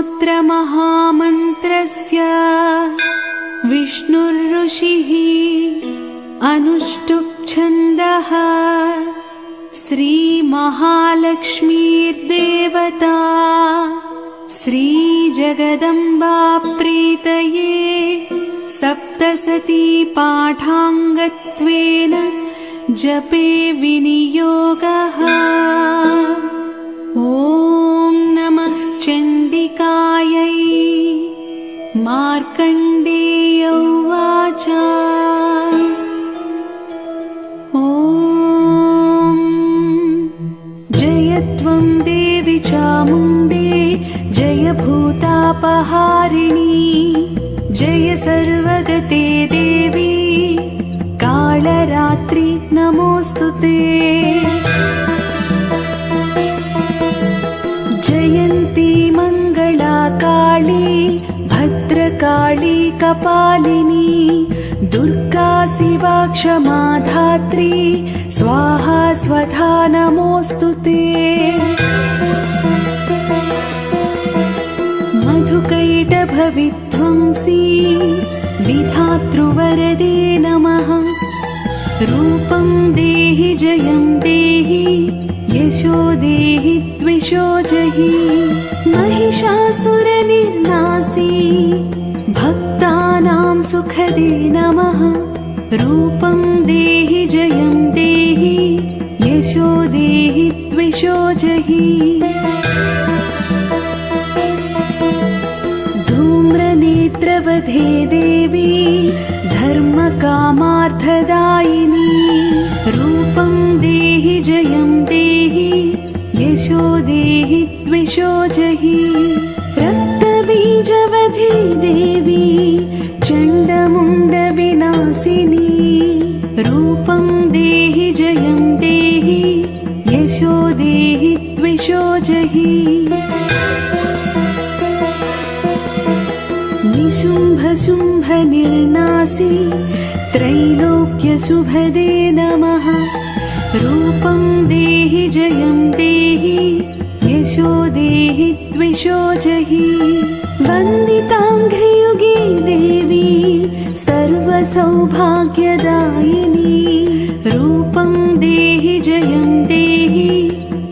स्तोत्रमहामन्त्रस्य विष्णुर्ऋषिः अनुष्टुप् छन्दः श्रीमहालक्ष्मीर्देवता श्रीजगदम्बा प्रीतये सप्तशती पाठाङ्गत्वेन जपे विनियोगः। ॐ नमः चण्डिकायै। मार्कण्डेय उवाच ॐ जय त्वं देवि चामुण्डे जय भूतापहारिणी जय सर्वगते देवी कालरात्रि नमोऽस्तुते। जयन्ती मङ्गला काली भद्रकाली कपालिनी दुर्गा शिवा क्षमा धात्री स्वाहा स्वधा नमोऽस्तुते। मधुकैटभविध्वंसी विधातृवरदे नमः। रूपं देहि जयं देहि यशो देहि द्विषो जहि। महिषासुरनिर्नासी भक्तानां सुखदे नमः। रूपं देहि जयं देहि यशो देहि द्विषो जहि। धूम्रनेत्रवधे देवी धर्मकामार्थदायिनी। रूपं देहि जयं देहि यशो देहि द्विषो जहि। रक्तबीजवधे देवी चण्डमुण्डविनाशिनी। रूपं देहि जयं देहि यशो देहि द्विषो जहि। निशुम्भशुम्भनिर्नासी त्रैलोक्यशुभदे नमः। रूपं देहि जयं देहि यशो देहि द्विषो जहि। वन्दिताङ्घ्रियुगे देवी सर्वसौभाग्यदायिनी। रूपं देहि जयं देहि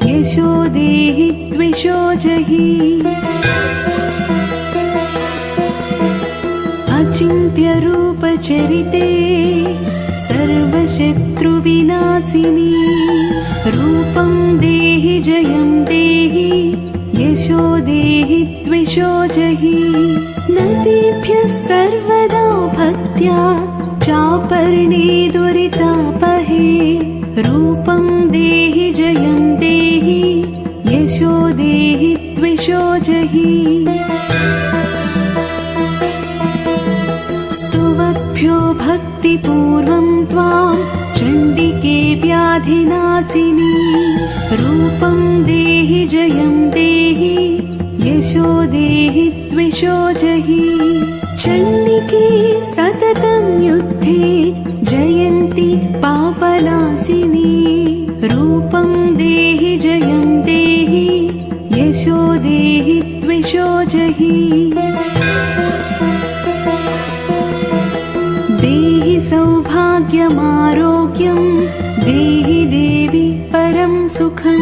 यशो देहि द्विषो जहि। अचिन्त्यरूपचरिते सर्वशत्रुविनाशिनी। रूपं देहि जयं देहि यशो देहि द्विषो जहि। नदीभ्यः सर्वदा भक्त्या चापर्णे दुरितापहे। रूपं देहि जयं देहि यशो देहि द्विषो जहि। स्तुवद्भ्यो भक्तिपूर्वं त्वां चण्डिके व्याधिनाशिनी। रूपं देहि जयं देहि यशो देहि द्विषो जहि। चण्डिके सततं युद्धे जयन्ति पापनाशिनी। रूपं देहि जयं देहि यशो देहि द्विषो जहि। देहि सौभाग्यमारोग्यं देहि देवि परं सुखं।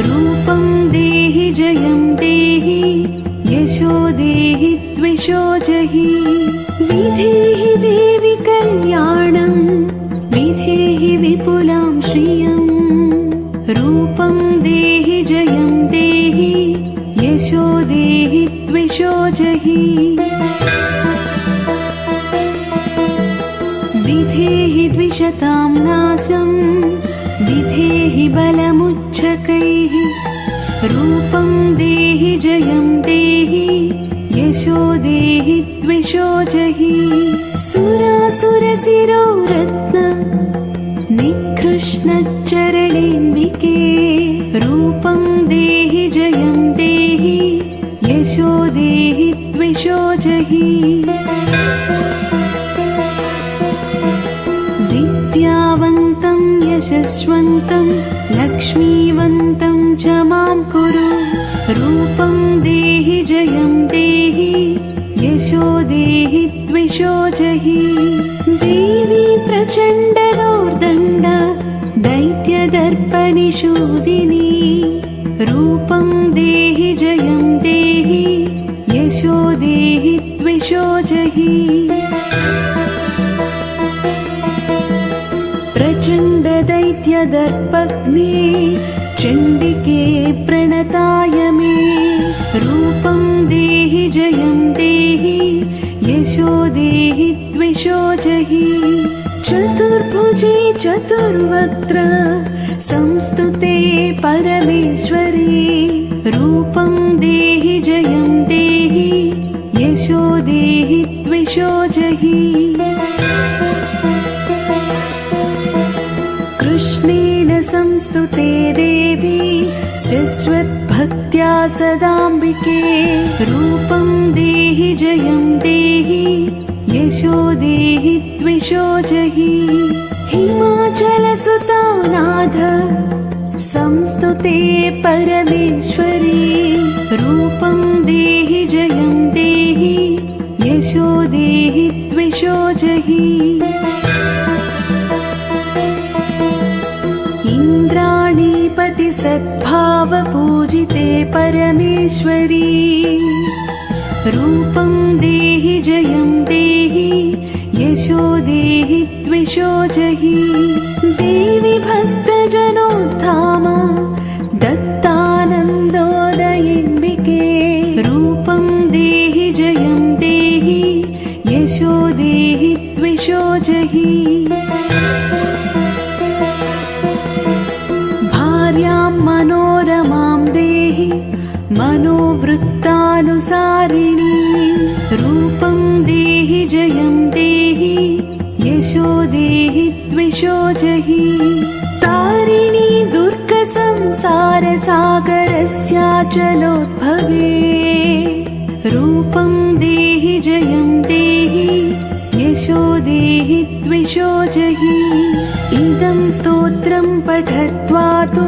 रूपं देहि जयं देहि यशो देहि द्विषो जहि। विधेहि देवि कल्याणं विधेहि विपुलां श्रियं। रूपं देहि जयं देहि यशो देहि द्विषो जहि। विधेहि द्विषतां नाशं विधेहि बलमुच्छकैः। रूपं देहि जयं देहि यशो देहि द्विषो जहि। सुरासुरशिरो रत्न निकृष्णचरणेऽम्बिके। रूपं देहि जयं देहि यशो देहि द्विषो जहि। विद्यावन्तं यशस्वन्तं लक्ष्मीवन्तं च मां कुरु। रूपं देहि जयं यशो देहि द्विषो जहि देवी प्रचण्डदौर्दण्ड दैत्यदर्पनिषूदिनी रूपं देहि जयं देहि यशो देहि द्विषो जहि प्रचण्डदैत्यदर्पग्ने चण्डिके प्रणताय मे रूपं देहि जयं देहि यशो देहि द्विषो जहि चतुर्भुजे चतुर्वक्त्र संस्तुते परमेश्वरी रूपं देहि जयं देहि यशो देहि द्विषो जहि कृष्णेन संस्तुते देवी शश्वद्भक्त्या सदाम्बिके रूपं देहि जयं देहि यशो देहि द्विषो जहि हिमाचलसुता नाथ संस्तुते परमेश्वरी रूपं देहि जयं देहि यशो देहि द्विषो जहि इंद्राणीपति सद्भाव पूजिते परमेश्वरी रूपं देहि जयं देहि यशो देहि द्विषो जहि देवी भक्तजनोत्थाम दत्तानन्दोदयिन्बिके रूपं देहि जयं देहि यशो देहि द्विषो जहि भार्यां मनोरमां देहि मनोवृत्तानुसारिणी रूपं देहि जयं देहि यशो देहि द्विषो जहि तारिणी दुर्गसंसारसागरस्याचलोद्भवे रूपं देहि जयं देहि यशो देहि द्विषो जहि इदं स्तोत्रं पठत्वा तु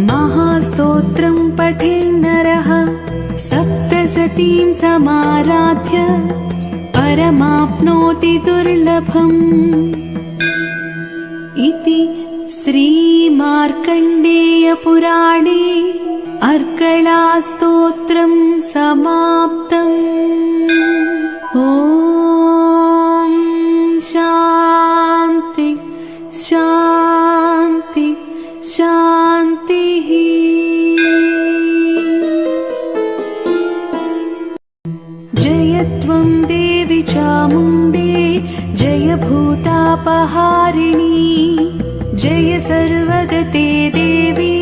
महास्तोत्रं पठेन्नरः सप्तशतीं समाराध्य परमाप्नोति दुर्लभम् इति श्रीमार्कण्डेयपुराणे अर्गलास्तोत्रं समाप्तम्। ॐ शान्ति शान्ति शान्तिः। जय त्वं देवि चामुण्डे जय भूतापहारिणी जय सर्वगते देवी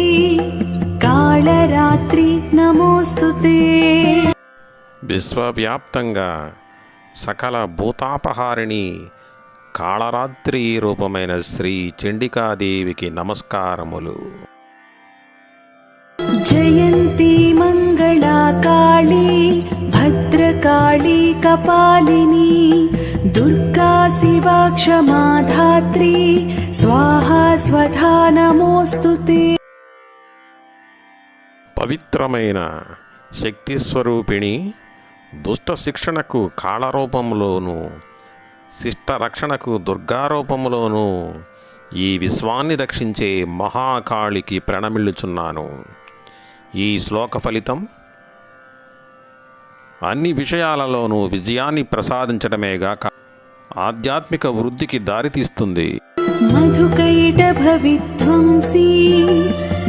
कालरात्रि नमोस्तुते। విశ్వవ్యాప్తంగా సకల భూతాపహారిణి కాళరాత్రి రూపమైన శ్రీ చండికాదేవికి నమస్కారములు. జయంతి మంగళా కాళీ భద్రకాళీ కపాలిని దుర్గా శివా క్షమా ధాత్రి స్వాహా స్వధా నమోస్తుతే. పవిత్రమైన శక్తి స్వరూపిణి దుష్ట శిక్షణకు కాళరూపంలోను శిష్ట రక్షణకు దుర్గారూపంలోనూ ఈ విశ్వాన్ని రక్షించే మహాకాళికి ప్రణమిల్లుచున్నాను. ఈ శ్లోక ఫలితం అన్ని విషయాలలోనూ విజయాన్ని ప్రసాదించడమేగాక ఆధ్యాత్మిక వృద్ధికి దారితీస్తుంది. మధుకైటభవిధ్వంసీ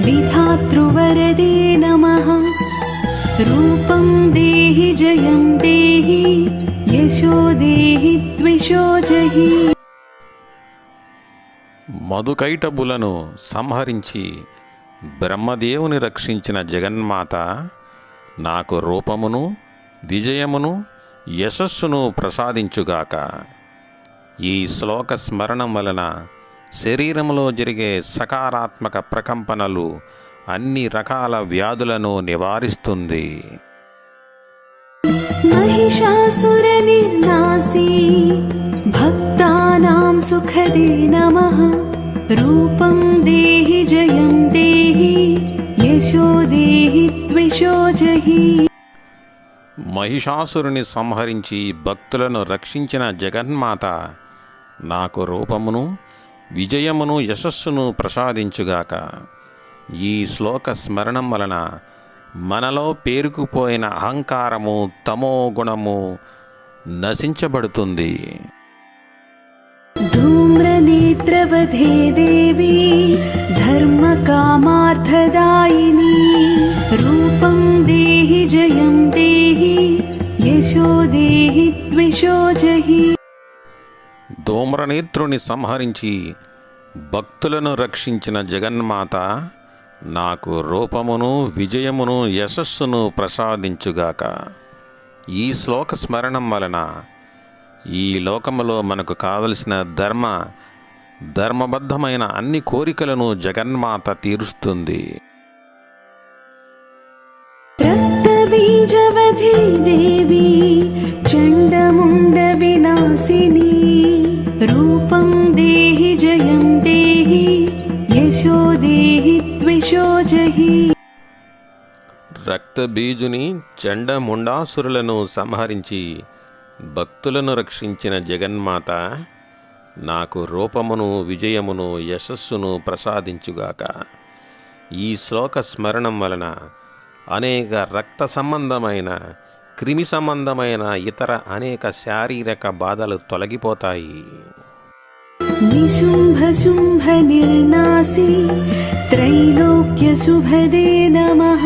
విధాతృవరదే నమః రూపం దేహి జయం దేహి యశో దేహి ద్విషో జహి. మధుకైటబులను సంహరించి బ్రహ్మదేవుని రక్షించిన జగన్మాత నాకు రూపమును విజయమును యశస్సును ప్రసాదించుగాక. ఈ శ్లోక స్మరణం వలన శరీరంలో జరిగే సకారాత్మక ప్రకంపనలు అన్ని రకాల వ్యాధులను నివారిస్తుంది. మహిషాసుర నిర్నాశీ భక్తానాం సుఖదే నమః రూపం దేహి జయం దేహి యశో దేహి ద్విషో జహి. మహిషాసురుని సంహరించి భక్తులను రక్షించిన జగన్మాత నాకు రూపమును విజయమును యశస్సును ప్రసాదించుగాక. ఈ శ్లోక స్మరణం వలన మనలో పేరుకుపోయిన అహంకారము తమో గుణము నశించబడుతుంది. ధూమ్రనేత్రవధే దేవి ధర్మకామార్థదాయిని రూపం దేహి జయం దేహి యశో దేహి ద్విషో జహి. ధూమ్రనేత్రుని సంహరించి భక్తులను రక్షించిన జగన్మాత నాకు రూపమును విజయమును యశస్సును ప్రసాదించుగాక. ఈ శ్లోక స్మరణం వలన ఈ లోకములో మనకు కావలసిన ధర్మబద్ధమైన అన్ని కోరికలను జగన్మాత తీరుస్తుంది. రక్తబీజవధే దేవి చండముండ వినాశిని రూపం దేహి జయం దేహి యశో దేహి ద్విషో జహి. రక్తబీజుని చండముండాసురులను సంహరించి భక్తులను రక్షించిన జగన్మాత నాకు రూపమును విజయమును యశస్సును ప్రసాదించుగాక. ఈ శ్లోక స్మరణం వలన అనేక రక్త సంబంధమైన క్రిమి సంబంధమైన ఇతర అనేక శారీరక బాధలు తొలగిపోతాయి. నిశుంభ శుంభ నిర్నాసి త్రైలోక్య శుభదే నమః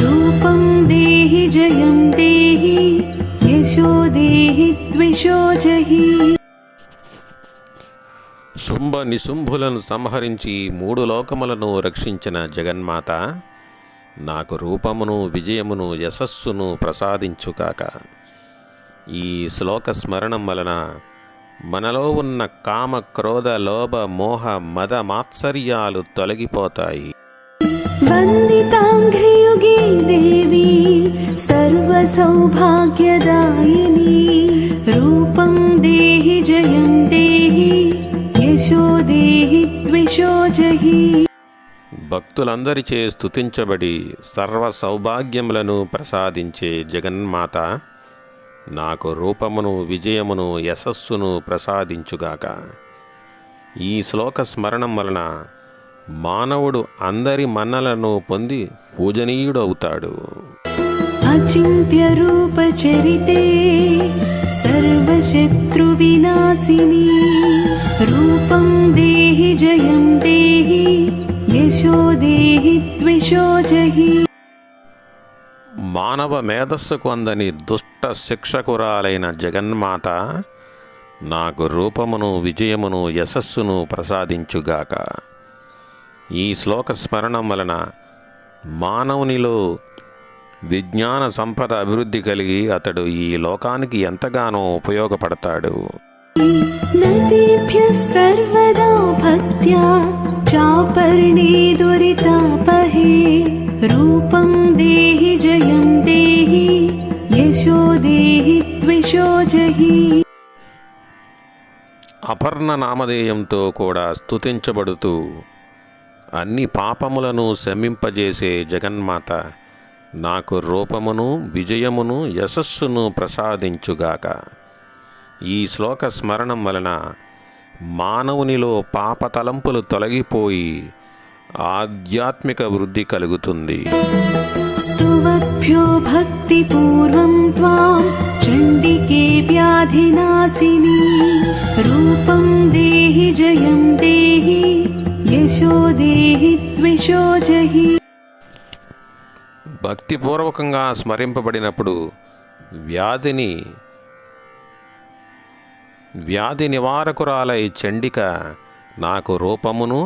రూపం దేహి జయం దేహి యశో దేహి ద్విషో జహి. శుంభ నిశుంభులను సంహరించి 3 లోకములను రక్షించిన జగన్మాత నాకు రూపమును విజయమును యశస్సును ప్రసాదించుగాక. ఈ శ్లోక స్మరణం వలన మనలో ఉన్న కామ క్రోధ లోభ మోహ మద మాత్సర్యాలు తొలగిపోతాయి. వందితాంఘ్రియుగే దేవి సర్వ సౌభాగ్యదాయిని రూపం దేహి జయం దేహి యశో దేహి ద్విషో జహి. భక్తులందరిచే స్తుతించబడి సర్వ సౌభాగ్యములను ప్రసాదించే జగన్మాత నాకు రూపమును విజయమును యశస్సును ప్రసాదించుగాక. ఈ శ్లోక స్మరణం వలన మానవుడు అందరి మన్నలను పొంది పూజనీయుడవుతాడు. అచింత్య రూప చరితే సర్వశత్రు వినాశిని రూపం దేహి జయం దేహి యశో దేహి ద్విషో జహి. మానవ మేధస్సుకు అందని దుష్ట శిక్షకురాలైన జగన్మాత నాకు రూపమును విజయమును యశస్సును ప్రసాదించుగాక. ఈ శ్లోక స్మరణం వలన మానవునిలో విజ్ఞాన సంపద అభివృద్ధి కలిగి అతడు ఈ లోకానికి ఎంతగానో ఉపయోగపడతాడు. నదీభ్యః సర్వదా భక్త్యా చాపర్ణే దురితాపహే రూపం దేహి జయం దేహి యశో దేహి ద్విషో జహి. అపర్ణ నామధేయంతో కూడా స్తుతించబడుతూ అన్ని పాపములను శమింపజేసే జగన్మాత నాకు రూపమును విజయమును యశస్సును ప్రసాదించుగాక. ఈ శ్లోక స్మరణం వలన మానవునిలో పాపతలంపులు తొలగిపోయి ఆధ్యాత్మిక వృద్ధి కలుగుతుంది. స్తువద్భ్యో భక్తిపూర్వం త్వాం చండికే వ్యాధినాశిని రూపం దేహి జయం దేహి యశో దేహి ద్విషో జహి. భక్తిపూర్వకంగా స్మరింపబడినప్పుడు వ్యాధి నివారకురాలై చండిక నాకు రూపమును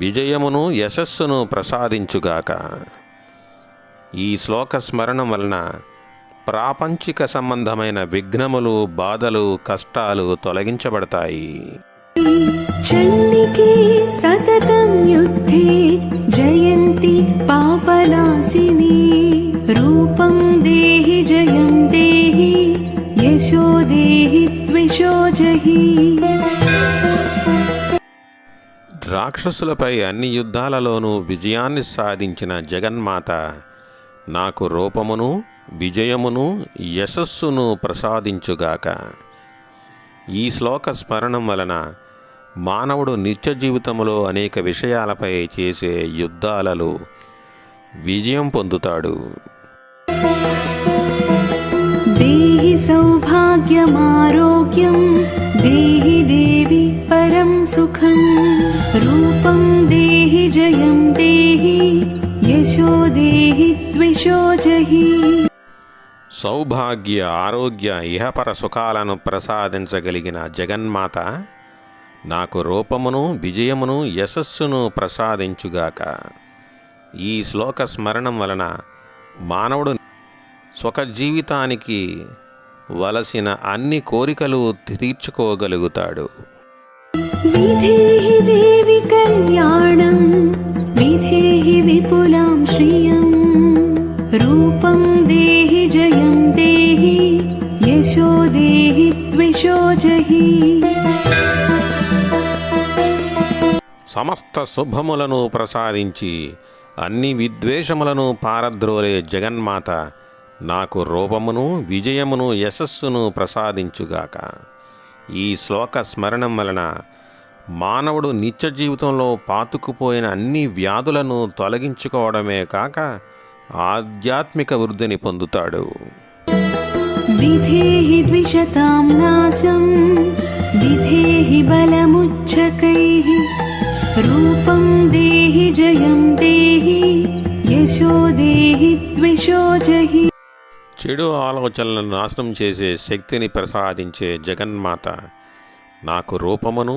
విజయమును యశస్సును ప్రసాదించుగాక. ఈ శ్లోక స్మరణం వలన ప్రాపంచిక సంబంధమైన విఘ్నములు బాధలు కష్టాలు తొలగించబడతాయి. చండికే సతతం యుద్ధే జయంతి పాపనాశిని రూపం దేహి జయం దేహి యశో దేహి ద్విషో జహి. రాక్షసులపై అన్ని యుద్ధాలలోనూ విజయాన్ని సాధించిన జగన్మాత నాకు రూపమును విజయమును యశస్సును ప్రసాదించుగాక. ఈ శ్లోక స్మరణం వలన మానవుడు నిత్య జీవితంలో అనేక విషయాలపై చేసే యుద్ధాలలో విజయం పొందుతాడు. దేహి సౌభాగ్యమారోగ్యం దేహి దేవి పరం సుఖం రూపం దేహి జయం దేహి యశో దేహి ద్విషో జహి. సౌభాగ్య, ఆరోగ్య, ఇహపర సుఖాలను ప్రసాదించగలిగిన జగన్మాత నాకు రూపమును, విజయమును, యశస్సును ప్రసాదించుగాక. ఈ శ్లోక స్మరణం వలన మానవుడు స్వక జీవితానికి వలసిన అన్ని కోరికలు తీర్చుకోగలుగుతాడు. విధేహి దేవి కళ్యాణం విధేహి విపులాం శ్రియం రూపం దేహి జయం దేహి యశో దేహి ద్విషో జహి. సమస్త శుభములను ప్రసాదించి అన్ని విద్వేషములను పారద్రోలే జగన్మాత నాకు రూపమును, విజయమును, యశస్సును ప్రసాదించుగాక. ఈ శ్లోక స్మరణం వలన మానవుడు నిత్య జీవితంలో పాతుకుపోయిన అన్ని వ్యాధులను తొలగించుకోవడమే కాక ఆధ్యాత్మిక వృద్ధిని పొందుతాడు. విధేహి ద్విషతాం నాశం విధేహి బలముచ్చకైః రూపం దేహి జయం దేహి యశో దేహి ద్విషో జహి. చెడు ఆలోచనలను నాశనం చేసే శక్తిని ప్రసాదించే జగన్మాత నాకు రూపమును,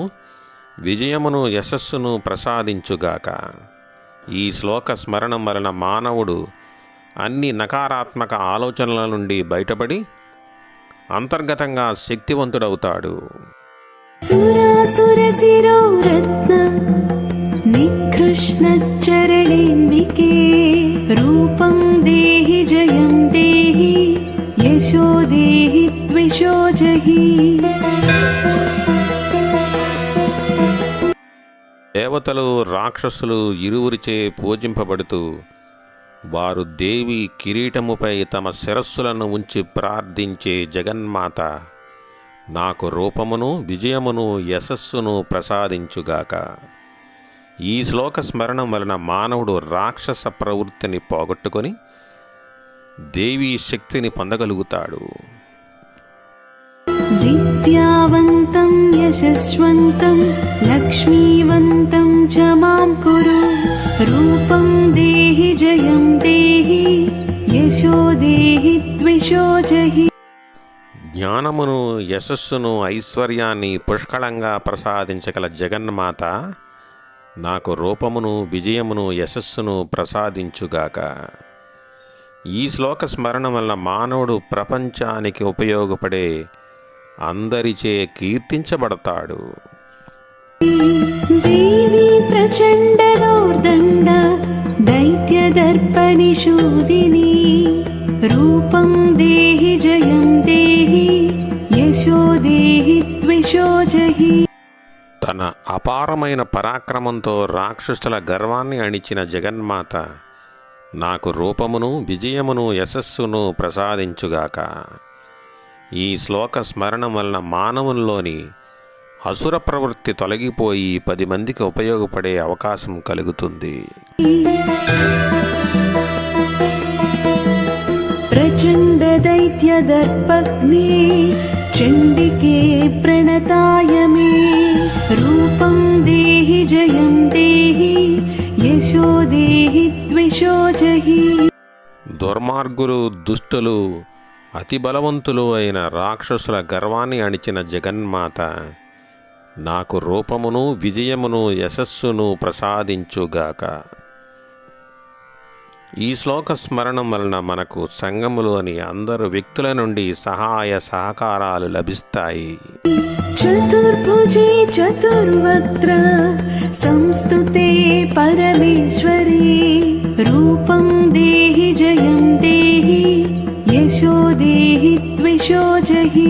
విజయమును, యశస్సును ప్రసాదించుగాక. ఈ శ్లోక స్మరణం వలన మానవుడు అన్ని నకారాత్మక ఆలోచనల నుండి బయటపడి అంతర్గతంగా శక్తివంతుడవుతాడు. సురాసుర శిరో రత్న నికృష్ణ చరణేంబికే రూపం దేహి జయం దేహి యశో దేహి ద్విషో జహి. దేవతలు, రాక్షసులు ఇరువురిచే పూజింపబడుతూ వారు దేవి కిరీటముపై తమ శిరస్సులను ఉంచి ప్రార్థించే జగన్మాత నాకు రూపమును, విజయమును, యశస్సును ప్రసాదించుగాక. ఈ శ్లోక స్మరణం వలన మానవుడు రాక్షస ప్రవృత్తిని పోగొట్టుకొని దేవీ శక్తిని పొందగలుగుతాడు. విద్యావంతం యశస్వంతం లక్ష్మీవంతం చ మాం కురు రూపం దేహి జయం దేహి యశో దేహి ద్విషో జహి. జ్ఞానమును, యశస్సును, ఐశ్వర్యాన్ని పుష్కళంగా ప్రసాదించగల జగన్మాత నాకు రూపమును, విజయమును, యశస్సును ప్రసాదించుగాక. ఈ శ్లోక స్మరణ వల్ల మానవుడు ప్రపంచానికి ఉపయోగపడే అందరిచే కీర్తించబడతాడు. దేవి ప్రచండ దౌర్దండ దైత్య దర్పనిషూదిని రూపం దేహి జయం దేహి యశో దేహి ద్విషో జహి. తన అపారమైన పరాక్రమంతో రాక్షసుల గర్వాన్ని అణిచిన జగన్మాత నాకు రూపమును, విజయమును, యశస్సును ప్రసాదించుగాక. ఈ శ్లోక స్మరణం వలన మానవుల్లోని అసుర ప్రవృత్తి తొలగిపోయి 10 మందికి ఉపయోగపడే అవకాశం కలుగుతుంది. ప్రచండ దైత్య దర్పగ్నే చండికే ప్రణతాయ మే రూపం దేహి జయం దేహి యశో దేహి ద్విషో జహి. దుర్మార్గులు, దుష్టులు, అతి బలవంతులు అయిన రాక్షసుల గర్వాన్ని అణిచిన జగన్మాత నాకు రూపమును, విజయమును, యశస్సును ప్రసాదించుగాక. ఈ శ్లోక స్మరణం వలన మనకు సంఘములోని అందరు వ్యక్తుల నుండి సహాయ సహకారాలు లభిస్తాయి. చతుర్భుజే చతుర్వక్త్ర సంస్తుతే పరమేశ్వరి రూపం దేహి జయం దేహి యశో దేహి ద్విషో జహి.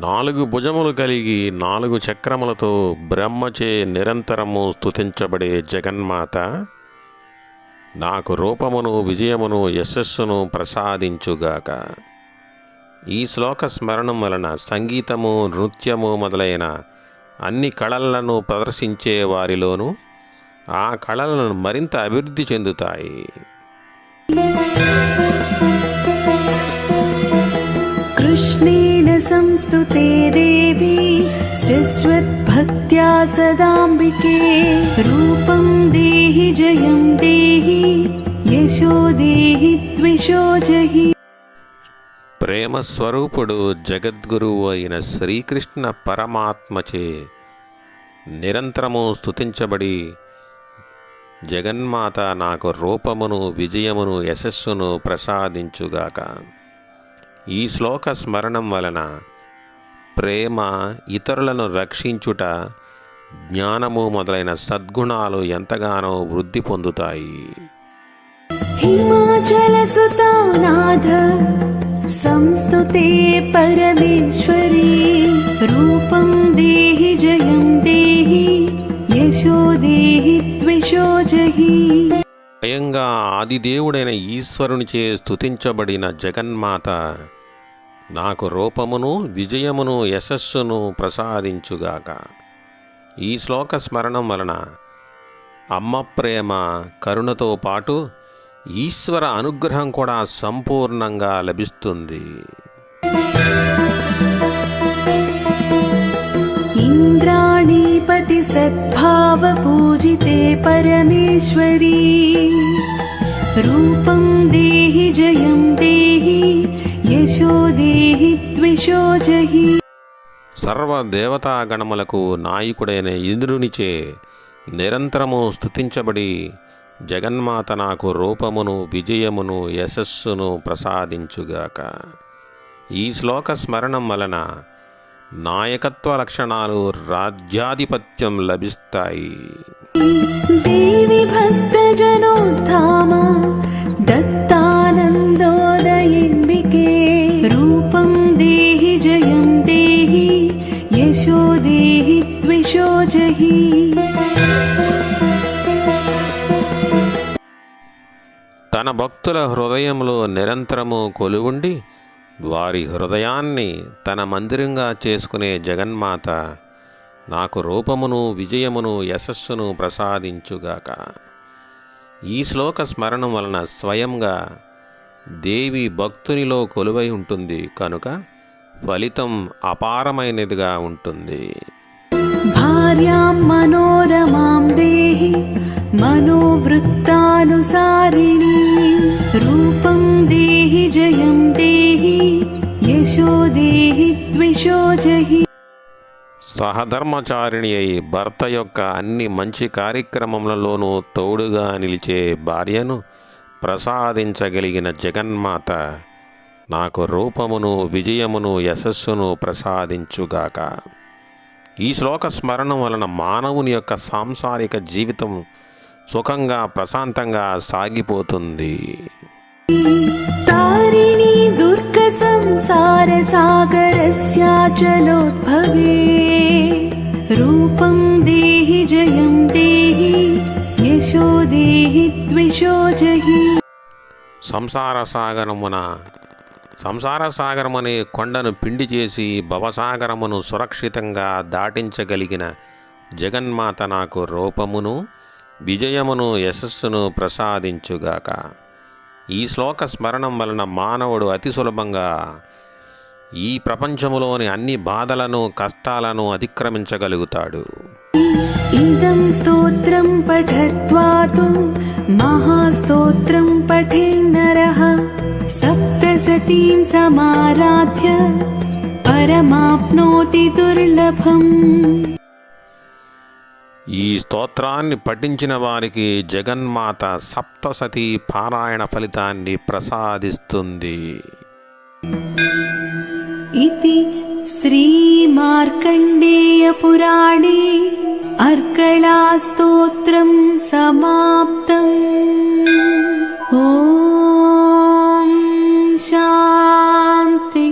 4 భుజములు కలిగి 4 చక్రములతో బ్రహ్మచే నిరంతరము స్తుతించబడే జగన్మాత నాకు రూపమును విజయమును యశస్సును ప్రసాదించుగాక. ఈ శ్లోక స్మరణం వలన సంగీతము, నృత్యము మొదలైన అన్ని కళలను ప్రదర్శించే వారిలోనూ ఆ కళలను మరింత అభివృద్ధి చెందుతాయి. కృష్ణేన సంస్తుతే దేవి శశ్వద్భక్త్యా సదాంబికే రూపం దేహి జయం దేహి యశో దేహి ద్విషో జహి. ప్రేమ స్వరూపుడు జగద్గురువు అయిన శ్రీకృష్ణ పరమాత్మచే నిరంతరము స్తుతించబడి జగన్మాత నాకు రూపమును విజయమును యశస్సును ప్రసాదించుగాక. ఈ శ్లోక స్మరణం వలన ప్రేమ, ఇతరులను రక్షించుట, జ్ఞానము మొదలైన సద్గుణాలు ఎంతగానో వృద్ధి పొందుతాయి. హిమాచల సుతానాథ సంస్తుతే పరమేశ్వరీ రూపం దేహి జయం దేహి యశో దేహి ద్విషో జహి. స్వయంగా ఆదిదేవుడైన ఈశ్వరునిచే స్తుతించబడిన జగన్మాత నాకు రూపమును విజయమును యశస్సును ప్రసాదించుగాక. ఈ శ్లోక స్మరణం వలన అమ్మ ప్రేమ, కరుణతో పాటు ఈశ్వర అనుగ్రహం కూడా సంపూర్ణంగా లభిస్తుంది. ఇంద్రాణీపతి సద్భావ పూజితే పరమేశ్వరీ రూపం దేహి జయం దేహి యశో దేహి ద్విషో జహి. సర్వదేవతాగణములకు నాయకుడైన ఇంద్రునిచే నిరంతరము స్తుతించబడి జగన్మాత నాకు రూపమును విజయమును యశస్సును ప్రసాదించుగాక. ఈ శ్లోక స్మరణం వలన నాయకత్వ లక్షణాలు, రాజ్యాధిపత్యం లభిస్తాయి. దేవి భక్తజనోద్ధామ దత్తానందోదయంబికే రూపం దేహి జయం దేహి యశో దేహి ద్విషో జహి. తన భక్తుల హృదయంలో నిరంతరము కొలువుండి వారి హృదయాన్ని తన మందిరంగా చేసుకునే జగన్మాత నాకు రూపమును విజయమును యశస్సును ప్రసాదించుగాక. ఈ శ్లోక స్మరణం వలన స్వయంగా దేవి భక్తునిలో కొలువై ఉంటుంది కనుక ఫలితం అపారమైనదిగా ఉంటుంది. భార్యాం మనోరమాం దేహి మనోవృత్తానుసారిణి రూపం దేహి జయం దేహి యశో దేహి ద్విషో జహి. సహధర్మచారిణి అయి భర్త యొక్క అన్ని మంచి కార్యక్రమములలోనూ తోడుగా నిలిచే భార్యను ప్రసాదించగలిగిన జగన్మాత నాకు రూపమును విజయమును యశస్సును ప్రసాదించుగాక. ఈ శ్లోక స్మరణం వలన మానవుని యొక్క సాంసారిక జీవితం సుఖంగా ప్రశాంతంగా సాగిపోతుంది. తారిణి దుర్గ సంసార సాగరస్యాచలోద్భవే రూపం దేహి జయం దేహి యశో దేహి ద్విషో జహి. సంసార సాగరమనే కొండను పిండి చేసి భవసాగరమును సురక్షితంగా దాటించగలిగిన జగన్మాత నాకు రూపమును విజయమును యశస్సును ప్రసాదించుగాక. ఈ శ్లోక స్మరణం వలన మానవుడు అతి సులభంగా ఈ ప్రపంచములోని అన్ని బాధలను, కష్టాలను అతిక్రమించగలుగుతాడు. ఇదం స్తోత్రం పఠత్వాతు మహాస్తోత్రం పఠేన్నరః సప్తసతీం సమారాధ్య పరమాప్నోతి దుర్లభం. ఈ స్తోత్రాన్ని పఠించిన వారికి జగన్మాత సప్తసతి పారాయణ ఫలితాన్ని ప్రసాదిస్తుంది. इति श्री मार्कण्डेय पुराणे अर्कलास्तोत्रं समाप्तम्. ॐ शान्ति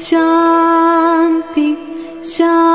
शान्ति शान्ति.